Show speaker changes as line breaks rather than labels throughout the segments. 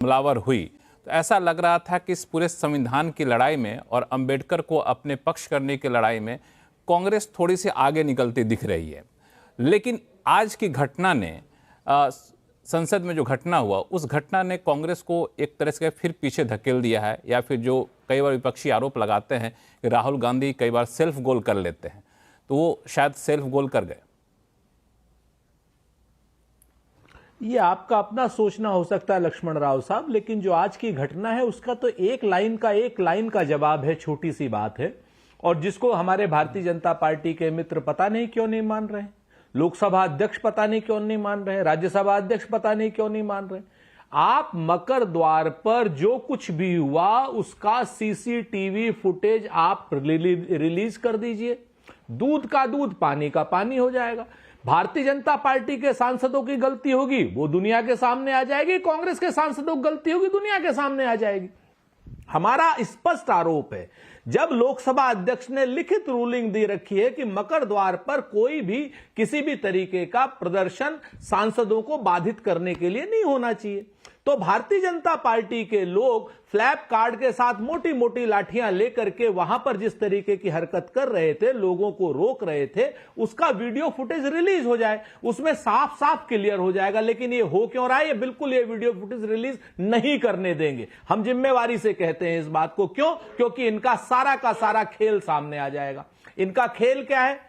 हमलावर हुई तो ऐसा लग रहा था कि इस पूरे संविधान की लड़ाई में और अंबेडकर को अपने पक्ष करने की लड़ाई में कांग्रेस थोड़ी सी आगे निकलती दिख रही है। लेकिन आज की घटना ने संसद में जो घटना हुआ उस घटना ने कांग्रेस को एक तरह से फिर पीछे धकेल दिया है, या फिर जो कई बार विपक्षी आरोप लगाते हैं कि राहुल गांधी कई बार सेल्फ गोल कर लेते हैं, तो वो शायद सेल्फ गोल कर गए।
ये आपका अपना सोचना हो सकता है लक्ष्मण राव साहब, लेकिन जो आज की घटना है उसका तो एक लाइन का जवाब है, छोटी सी बात है, और जिसको हमारे भारतीय जनता पार्टी के मित्र पता नहीं क्यों नहीं मान रहे, लोकसभा अध्यक्ष पता नहीं क्यों नहीं मान रहे, राज्यसभा अध्यक्ष पता नहीं क्यों नहीं मान रहे। आप मकर द्वार पर जो कुछ भी हुआ उसका सीसीटीवी फुटेज आप रिलीज कर दीजिए, दूध का दूध पानी का पानी हो जाएगा। भारतीय जनता पार्टी के सांसदों की गलती होगी वो दुनिया के सामने आ जाएगी, कांग्रेस के सांसदों की गलती होगी दुनिया के सामने आ जाएगी। हमारा स्पष्ट आरोप है, जब लोकसभा अध्यक्ष ने लिखित रूलिंग दे रखी है कि मकर द्वार पर कोई भी किसी भी तरीके का प्रदर्शन सांसदों को बाधित करने के लिए नहीं होना चाहिए, तो भारतीय जनता पार्टी के लोग फ्लैप कार्ड के साथ मोटी मोटी लाठियां लेकर के वहां पर जिस तरीके की हरकत कर रहे थे, लोगों को रोक रहे थे, उसका वीडियो फुटेज रिलीज हो जाए, उसमें साफ साफ क्लियर हो जाएगा। लेकिन ये हो क्यों रहा है? ये बिल्कुल ये वीडियो फुटेज रिलीज नहीं करने देंगे, हम जिम्मेवारी से कहते हैं इस बात को। क्यों? क्योंकि इनका सारा का सारा खेल सामने आ जाएगा। इनका खेल क्या है?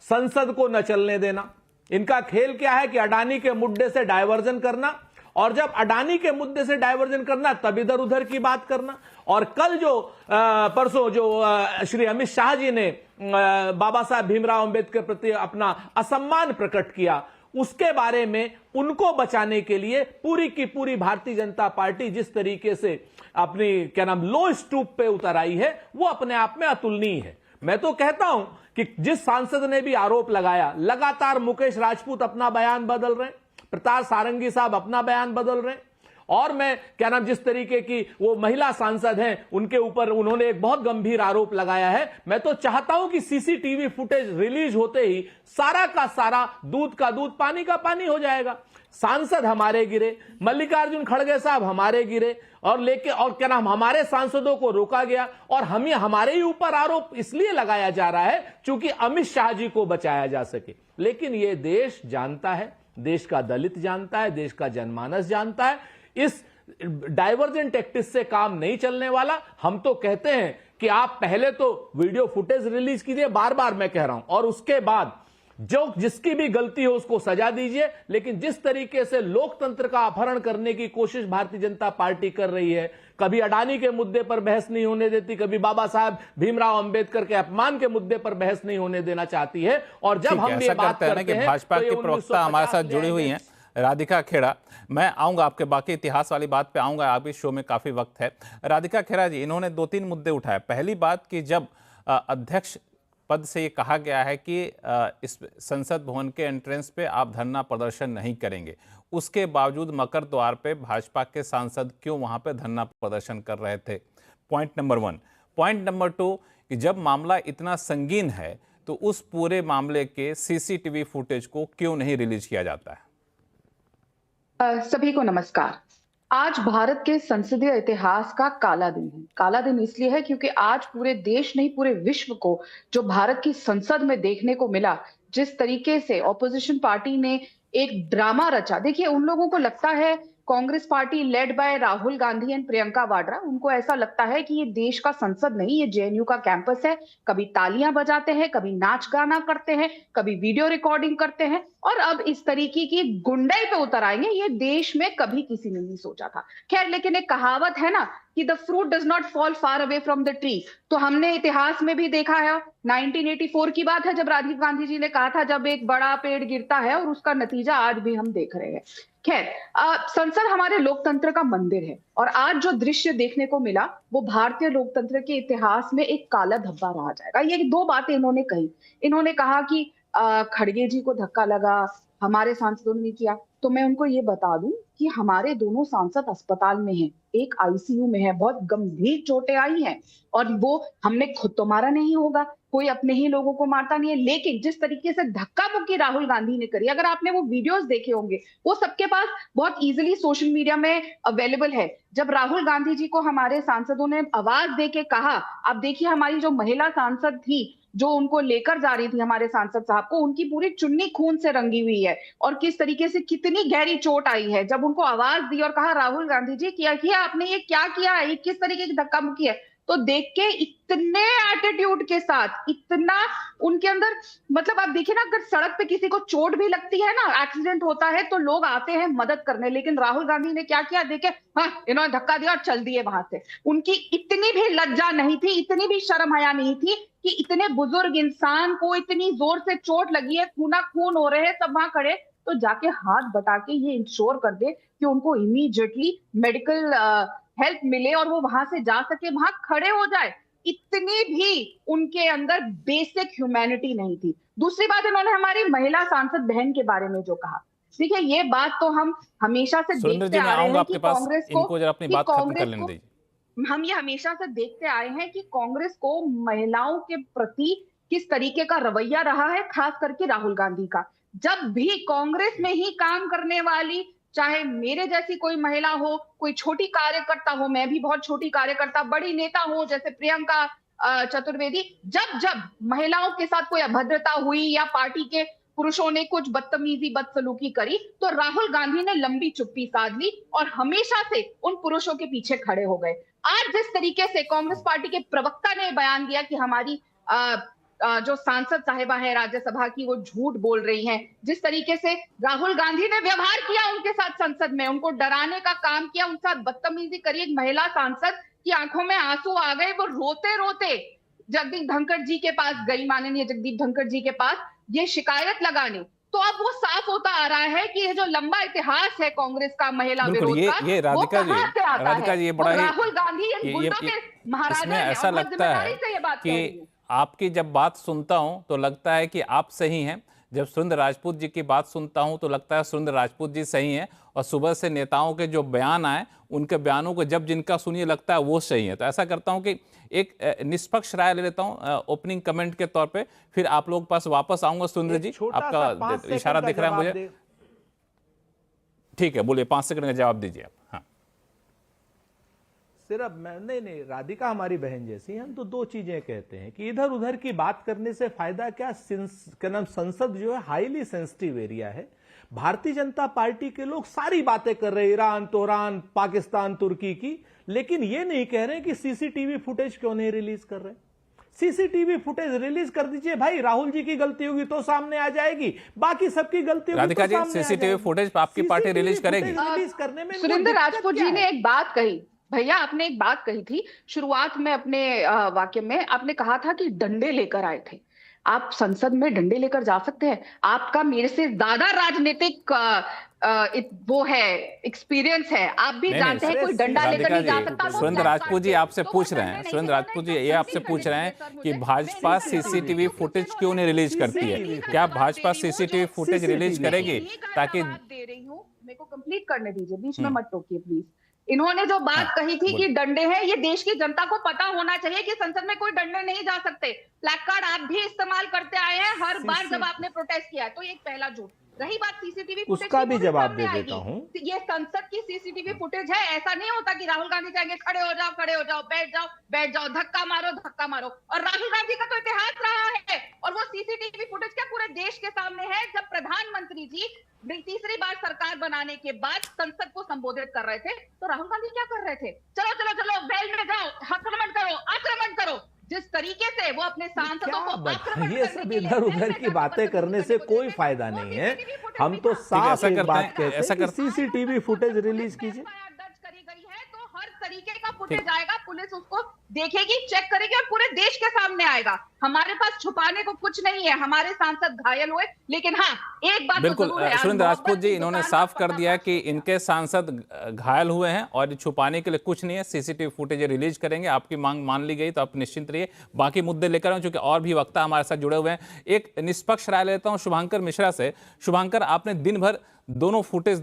संसद को न चलने देना। इनका खेल क्या है कि अडानी के मुद्दे से डायवर्जन करना, और जब अडानी के मुद्दे से डायवर्जन करना तब इधर उधर की बात करना। और कल जो परसों जो श्री अमित शाह जी ने बाबा साहब भीमराव अंबेडकर प्रति अपना असम्मान प्रकट किया, उसके बारे में उनको बचाने के लिए पूरी की पूरी भारतीय जनता पार्टी जिस तरीके से अपनी लो स्टूप पे उतर आई है, वो अपने आप में अतुलनीय है। मैं तो कहता हूं कि जिस सांसद ने भी आरोप लगाया, लगातार मुकेश राजपूत अपना बयान बदल रहे हैं, प्रताप सारंगी साहब अपना बयान बदल रहे हैं, और मैं जिस तरीके की वो महिला सांसद हैं उनके ऊपर उन्होंने एक बहुत गंभीर आरोप लगाया है। मैं तो चाहता हूं कि सीसीटीवी फुटेज रिलीज होते ही सारा का सारा दूध का दूध पानी का पानी हो जाएगा। सांसद हमारे गिरे, मल्लिकार्जुन खड़गे साहब हमारे गिरे, और हमारे सांसदों को रोका गया, और हमारे ही ऊपर आरोप इसलिए लगाया जा रहा है क्योंकि अमित शाह जी को बचाया जा सके। लेकिन यह देश जानता है, देश का दलित जानता है, देश का जनमानस जानता है, इस डाइवर्जेंट टैक्टिक्स से काम नहीं चलने वाला। हम तो कहते हैं कि आप पहले तो वीडियो फुटेज रिलीज कीजिए, बार बार मैं कह रहा हूं, और उसके बाद जो जिसकी भी गलती हो उसको सजा दीजिए। लेकिन जिस तरीके से लोकतंत्र का अपहरण करने की कोशिश भारतीय जनता पार्टी कर रही है, कभी अडानी के मुद्दे पर बहस नहीं होने देती, कभी बाबा साहब भीमराव अंबेडकर के अपमान के मुद्दे पर बहस नहीं होने देना चाहती है, और जब हम ये बात करते हैं
भाजपा की प्रवक्ता हमारे साथ जुड़ी हुई हैं राधिका खेड़ा, मैं आऊंगा आपके बाकी इतिहास वाली बात पे आऊंगा, आप इस शो में काफी वक्त है। राधिका खेड़ा जी, इन्होंने 2-3 मुद्दे उठाए। पहली बात कि जब अध्यक्ष पद से ये कहा गया है कि इस संसद भवन के एंट्रेंस पे आप धरना प्रदर्शन नहीं करेंगे, उसके बावजूद मकर द्वार पे भाजपा के सांसद क्यों वहां पे धरना प्रदर्शन कर रहे थे? Point number 1। पॉइंट नंबर 2 कि जब मामला इतना संगीन है तो उस पूरे मामले के सीसीटीवी फुटेज को क्यों नहीं रिलीज किया जाता है?
सभी को नमस्कार। आज भारत के संसदीय इतिहास का काला दिन है। काला दिन इसलिए है क्योंकि आज पूरे देश नहीं पूरे विश्व को जो भारत की संसद में देखने को मिला, जिस तरीके से ऑपोजिशन पार्टी ने एक ड्रामा रचा। देखिए, उन लोगों को लगता है, Congress party led by Rahul Gandhi and Priyanka Vadra, उनको ऐसा लगता है कि ये देश का संसद नहीं, ये जेएनयू का कैंपस है। कभी तालियां बजाते हैं, कभी नाच गाना करते हैं, कभी वीडियो रिकॉर्डिंग करते हैं, और अब इस तरीके की गुंडाई पे उतर आएंगे। ये देश में कभी किसी ने नहीं सोचा था। खैर, लेकिन एक कहावत है ना कि the fruit does not fall far away from the tree, तो हमने इतिहास में भी देखा है। 1984 की बात है जब राजीव गांधी जी ने कहा था, जब एक बड़ा पेड़ गिरता है, और उसका नतीजा आज भी हम देख रहे हैं। खैर, संसद हमारे लोकतंत्र का मंदिर है, और आज जो दृश्य देखने को मिला वो भारतीय लोकतंत्र के इतिहास में एक काला धब्बा रहा जाएगा। ये 2 बातें इन्होंने कही। इन्होंने कहा कि खड़गे जी को धक्का लगा, हमारे सांसदों ने नहीं किया। तो मैं उनको ये बता दूं कि हमारे दोनों सांसद अस्पताल में हैं, एक आईसीयू में है, बहुत गंभीर चोटें आई हैं, और वो हमने खुद तो मारा नहीं होगा, कोई अपने ही लोगों को मारता नहीं है, लेकिन जिस तरीके से धक्का मुक्की राहुल गांधी ने करी, अगर आपने वो वीडियोस देखे होंगे, वो सबके पास बहुत इजीली सोशल मीडिया में अवेलेबल है। जब राहुल गांधी जी को हमारे सांसदों ने आवाज दे के कहा, आप देखिए हमारी जो महिला सांसद थी, जो उनको लेकर जा रही थी हमारे सांसद साहब को, उनकी पूरी चुन्नी खून से रंगी हुई है, और किस तरीके से कितनी गहरी चोट आई है। जब उनको आवाज दी और कहा राहुल गांधी जी क्या किया आपने, ये क्या किया है, ये किस तरीके की धक्का मुक्की है, तो देख के इतने एटीट्यूड के साथ, इतना उनके अंदर, मतलब आप देखिए ना, अगर सड़क पे किसी को चोट भी लगती है ना, एक्सीडेंट होता है, तो लोग आते हैं मदद करने, लेकिन राहुल गांधी ने क्या किया, देखे हाँ इन्होंने धक्का दिया और चल दिए वहां से। उनकी इतनी भी लज्जा नहीं थी, इतनी भी शर्म हया नहीं थी कि इतने बुजुर्ग इंसान को इतनी जोर से चोट लगी है, खूना खून हो रहे हैं, सब वहां खड़े, तो जाके हाथ बटा के ये इंश्योर कर दे कि उनको इमीडिएटली मेडिकल हेल्प मिले और वो वहां से जा सके, वहां खड़े हो जाए। इतनी भी उनके अंदर बेसिक ह्यूमैनिटी नहीं थी। दूसरी बात, इन्होंने हमारी महिला सांसद बहन के बारे में जो कहा, देखिए ये बात तो हम हमेशा से
सुरेंद्र
देखते
जी, मैं
आ रहे
आऊंगा
हैं
आपके
कि
पास,
कांग्रेस
इनको जरा अपनी बात खत्म कर लेने दीजिए।
हम ये हमेशा से देखते आए हैं कि कांग्रेस को महिलाओं के प्रति किस तरीके का रवैया रहा है, खास करके राहुल गांधी का। जब भी कांग्रेस में ही काम करने वाली, चाहे मेरे जैसी कोई महिला हो, कोई छोटी कार्यकर्ता हो, मैं भी बहुत छोटी कार्यकर्ता, बड़ी नेता हो जैसे प्रियंका चतुर्वेदी, जब जब महिलाओं के साथ कोई अभद्रता हुई या पार्टी के पुरुषों ने कुछ बदतमीजी बदसलूकी करी, तो राहुल गांधी ने लंबी चुप्पी साध ली और हमेशा से उन पुरुषों के पीछे खड़े हो गए। आज जिस तरीके से कांग्रेस पार्टी के प्रवक्ता ने बयान दिया कि हमारी जो सांसद साहिबा है राज्यसभा की, वो झूठ बोल रही हैं, जिस तरीके से राहुल गांधी ने व्यवहार किया उनके साथ संसद में, उनको डराने का काम किया, उनके साथ बदतमीजी करी, एक महिला सांसद की आंखों में आंसू आ गए, वो रोते रोते जगदीप धनखड़ जी के पास गई, माननीय जगदीप धनखड़ जी के पास, ये शिकायत लगाने। तो अब वो साफ होता आ रहा है कि ये जो लंबा इतिहास है कांग्रेस का महिला विरोध का,
ये राधिका
वो कहां से आता
राधिका
है?
जी, ये बड़ा ही
राहुल गांधी इन गुंडों के महाराजा
इसमें
हैं,
ऐसा
और बहुत
लगता है
जिम्मेदारी से ये बात कह रही
कि
हूं।
आपकी जब बात सुनता हूं तो लगता है कि आप सही हैं, जब सुरेंद्र राजपूत जी की बात सुनता हूं तो लगता है सुरेंद्र राजपूत जी सही हैं, और सुबह से नेताओं के जो बयान आए, उनके बयानों को जब जिनका सुनिए लगता है वो सही है। तो ऐसा करता हूं कि एक निष्पक्ष राय ले लेता हूं ओपनिंग कमेंट के तौर पे, फिर आप लोगों के पास वापस आऊंगा। सुरेंद्र जी, आपका इशारा दिख रहा है मुझे, ठीक है, बोलिए, 5 सेकंड का जवाब दीजिए आप। हाँ,
सिर्फ मैं नहीं, राधिका हमारी बहन जैसी, हम तो दो चीजें कहते हैं कि इधर उधर की बात करने से फायदा क्या, संसद जो है हाईली सेंसिटिव एरिया है। भारतीय जनता पार्टी के लोग सारी बातें कर रहे हैं, ईरान, तोरान, पाकिस्तान, तुर्की की, लेकिन ये नहीं कह रहे कि सीसीटीवी फुटेज क्यों नहीं रिलीज कर रहे। सीसीटीवी फुटेज रिलीज कर दीजिए भाई, राहुल जी की गलती होगी तो सामने आ जाएगी, बाकी सबकी गलती होगी
राधिका
तो
जी,
सामने आ
सीसीटीवी
जाएगी।
फुटेज आपकी पार्टी रिलीज करेगी?
रिलीज करने में
सुरेंद्र राजपूत जी ने एक बात कही, भैया आपने एक बात कही थी शुरुआत में अपने वाक्य में, आपने कहा था कि डंडे लेकर आए थे। आप संसद में डंडे लेकर जा सकते हैं? आपका मेरे से ज्यादा राजनीतिक वो है, एक्सपीरियंस है, आप भी जानते हैं कोई डंडा लेकर नहीं जा सकता।
सुरेंद्र राजपूत जी आपसे पूछ रहे हैं, सुरेंद्र राजपूत जी ये आपसे पूछ रहे हैं कि भाजपा सीसीटीवी फुटेज क्यों नहीं रिलीज करती है? क्या भाजपा सीसीटीवी फुटेज रिलीज करेगी? ताकि
दे रही हूँ, मेरे को कंप्लीट करने दीजिए, बीच में मत टोकिए प्लीज। इन्होंने जो बात कही थी कि डंडे हैं, ये देश की जनता को पता होना चाहिए कि संसद में कोई डंडे नहीं जा सकते। प्लैक कार्ड आप भी इस्तेमाल करते आए हैं हर बार जब आपने प्रोटेस्ट किया, तो ये एक पहला झूठ। रही बात सीसीटीवी फुटेज,
उसका भी जवाब दे देता हूं।
ये संसद की सीसीटीवी फुटेज है, ऐसा नहीं होता कि राहुल गांधी चाहेंगे खड़े हो जाओ, खड़े हो जाओ, बैठ जाओ, धक्का मारो। और राहुल गांधी का तो इतिहास रहा है, और वो सीसीटीवी फुटेज क्या पूरे देश के सामने है, जब प्रधानमंत्री जी तीसरी बार सरकार बनाने के बाद संसद को संबोधित कर रहे थे, तो राहुल गांधी क्या कर रहे थे? चलो बैल में जाओ, आक्रमण करो। जिस तरीके से वो अपने सांसदों को आक्रमण,
ये सब इधर उधर की बातें करने से कोई फायदा नहीं है। हम तो साफ एक बात कहते हैं कि सीसीटीवी फुटेज रिलीज कीजिए।
दर्ज करी गई है तो हर तरीके का फुटेज आएगा, पुलिस उसको देखेगी, चेक करेगी और पूरे देश के सामने आएगा। हमारे पास छुपाने को कुछ नहीं है। हमारे सांसद घायल हुए, लेकिन हाँ एक बात
बिल्कुल, सुरेंद्र राजपूत जी, इन्होंने साफ कर दिया कि इनके सांसद घायल हुए हैं और छुपाने के लिए कुछ नहीं है, सीसीटीवी फुटेज रिलीज करेंगे। आपकी मांग मान ली गई तो आप निश्चिंत रहिए। बाकी मुद्दे लेकर आऊं, चूंकि और भी वक्ता हमारे साथ जुड़े हुए हैं। एक निष्पक्ष राय लेता हूं शुभांकर मिश्रा से। शुभांकर, आपने दिन भर दोनों फुटेज